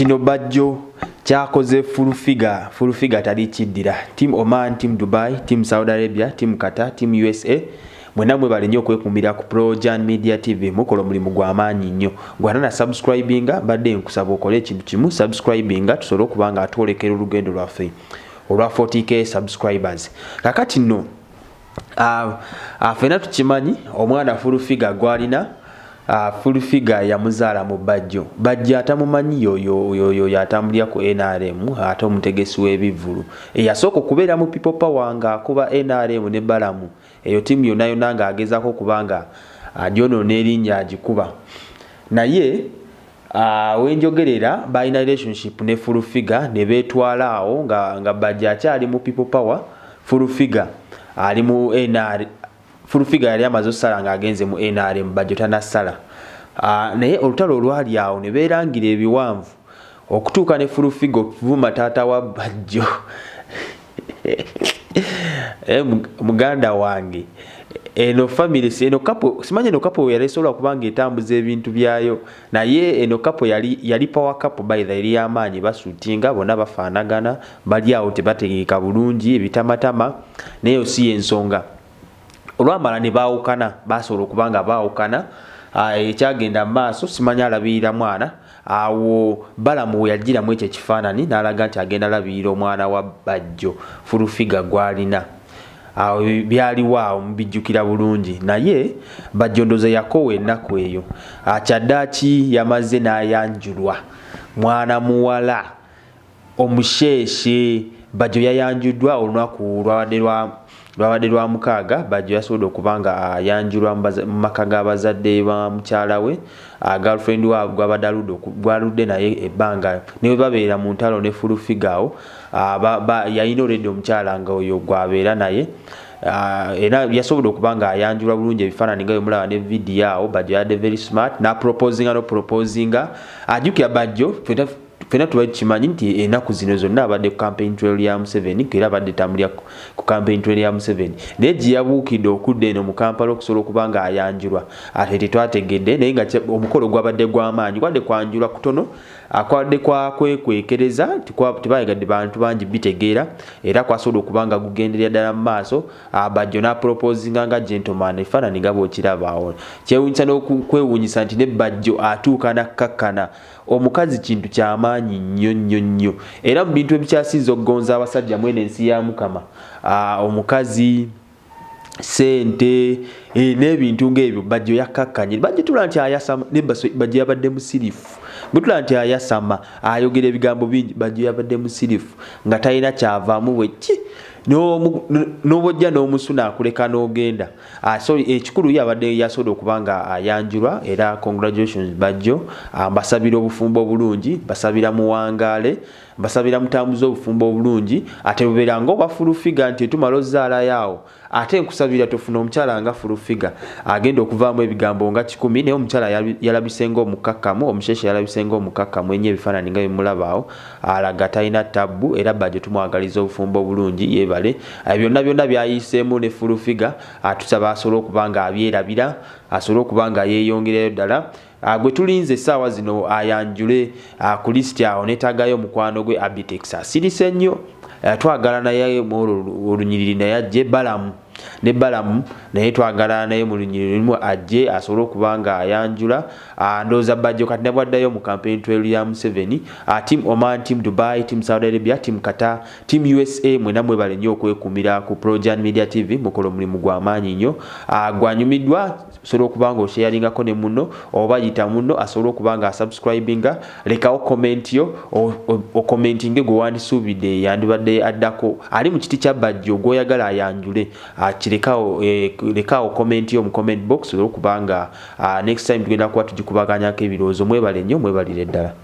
kino Bajjo kyakoze full figure tali kiddira. Team Oman, Team Dubai, Team Saudi Arabia, Team Qatar, Team USA mwena mwe balinyo okwekumira ku Projan Media TV mukola mulimu gw'amaanyi nnyo. Gwana subscribinga badde nkusaba okole ekintu kimu, subscribinga tusobole okubanga atwolekera olugendo lwaffe olwa 40k subscribers. Kakati nno fena tukimanyi omwana full figure gwalina full figure ya muzaala mu Bajjo. Bajjo atamumanyi yoyo yatambulya ku NRM ate omutegesi w'ebivvulu. Yasooka okubeera mu People Power nga akuba NRM ne Balamu. Eyo timu yonna nga agezaako kubanga ajonoona erinnya agikuba. Naye wenjogerera balina relationship ne full figure ne beetwala awo nga Bajjo akyali mu People Power, full figure ali mu NRM. Full figure yali amaze osala nga agenze mu NRM, Bajjo tanassala. Naye olutalo olwali awo ne beerangira ebiwanvu okutuuka ne full figure okuvuma taata wa Bajjo. Muganda wange eno family eno couple simanyi eno couple yali sola kubanga etambuza ebintu byayo, naye eno couple yali power couple by the eri amaanyi basutinga bonna bafaanagana bali awo tebategeka bulungi ebitamatama, naye si ensonga olwamala ne baawukana basobola okubanga baawukana. Ekyagenda maaso simanyi alabirira mwana awo Balamu yajjiramu ekyo ekifaananyi n'alaga nti agenda alabirira omwana wa Bajjo full figure gwalina. Awo byaliwo awo mubijjukira bulungi, naye Bajjo ndoza yakoowa ennaku eyo Kyaddaaki yamaze n'ayanjulwa mwana muwala omusheeshe. Bajjo yayanjuddwa olunaku lwabadde lwa mukaaga. Bajjo yasobodde okubanga ayanjulwa mu maka g'abazadde ba mukyala we. Girlfriend waabwe gwaludde naye ebbanga ne bwe babeera mu ntalo ne full figure awo yalina olwedde omukyala nga oyo gwabeera naye. Era yasobodde okubanga ayanjulwa bulungi ebifaananyi nga bwe mulaba ne vidiyo awo. Bajjo yadde very smart na proposinga ajjukira Bajjo fena tuba kimanyi nti ennaku zino zonna abadde ku campaign trail ya Museveni, era abadde tambulya ku campaign trail ya Museveni. Naye gye yabuukidde okudda eno mu Kampala okusobola okubanga ayanjulwa ate tetwategedde, naye nga omukolo gwabadde gw'amaanyi, gwadde kwanjulwa kutono akwadde kwekwekereza tebayagadde bantu bangi bitegeera, era kwasobola okubanga gugenderera ddala mu maaso. Bajjo n'aproposinga nga gentleman, ebifaananyi nga bw'okirabaawo. Kyewuunyisa n'okwewuunyisa nti ne Bajjo atuuka nakkakkana. Omukazi kintu ky'amaanyi nnyo era mu bintu ebikyasinze okugonza abasajja mwene ensi ya Mukama, omukazi, sente n'ebintu ng'ebyo Bajjo yakkakkanye. Bajjo tulaba nti ayasama, ne Bajjo yabadde musirifu. Bwe tulaba nti ayasama ayogera ebigambo bingi, Bajjo yabadde musirifu nga talina kyavaamu bweki n'obojja n'omusuna akuleka n'ogenda. Ekikulu yabadde yasobola okubanga ayanjulwa, era congratulations Bajjo. Mbasabira obufumbo obulungi, basabira muwangaale, basabira mutambuza obufumbo obulungi, ate bubeera nga obwa full figure nti tumala ozaala yaawo. Ate nkusabira tofuna omukyala nga full figure agenda okuvaamu ebigambo nga 10, naye omukyala yalabise ng'omukakkamu, omusheshe yalabise ng'omukakkamu ennyo ebifaananyi nga bimulabaawo, alaga talina tabbu. Era Bajjo tumwagaliza obufumbo obulungi, yeebale. Byonna byayiseemu ne full figure. Tusaba asobole okubanga abyerabira, asobole okubanga yeeyongerayo ddala. Gwe tulinze essaawa zino ayanjule ku lisiti awo neetaagayo omukwano gwe Abitex asirise nnyo. Twagala naye mu olunyiriri naye ajje Balamu ne Balamu naye twagala naye mu lunyiriri lumu ajje asobole okubanga ayanjula. Ndowooza Bajjo kati ne bwaddayo mu campaign trail ya Museveni. Team Oman, Team Dubai, Team Saudi Arabia, Team Qatar, Team USA mwena mwebale nnyo okwekumira ku Projan Media TV mukola omulimu gw'amaanyi nnyo. Gwanyumiddwa osobola okubanga osharingako ne munno oba yita munno asobole okubanga asubscribinga. Lekawo comment yo okomentinge gwe wandisuubidde yandibadde addako ali mu kiti kya Bajjo gw'oyagala ayanjule. Lekawo comment yo mu comment box okubanga next time tugenda kuba tugikubaganyako ebirowoozo. Mwebale nnyo, mwebalire ddala.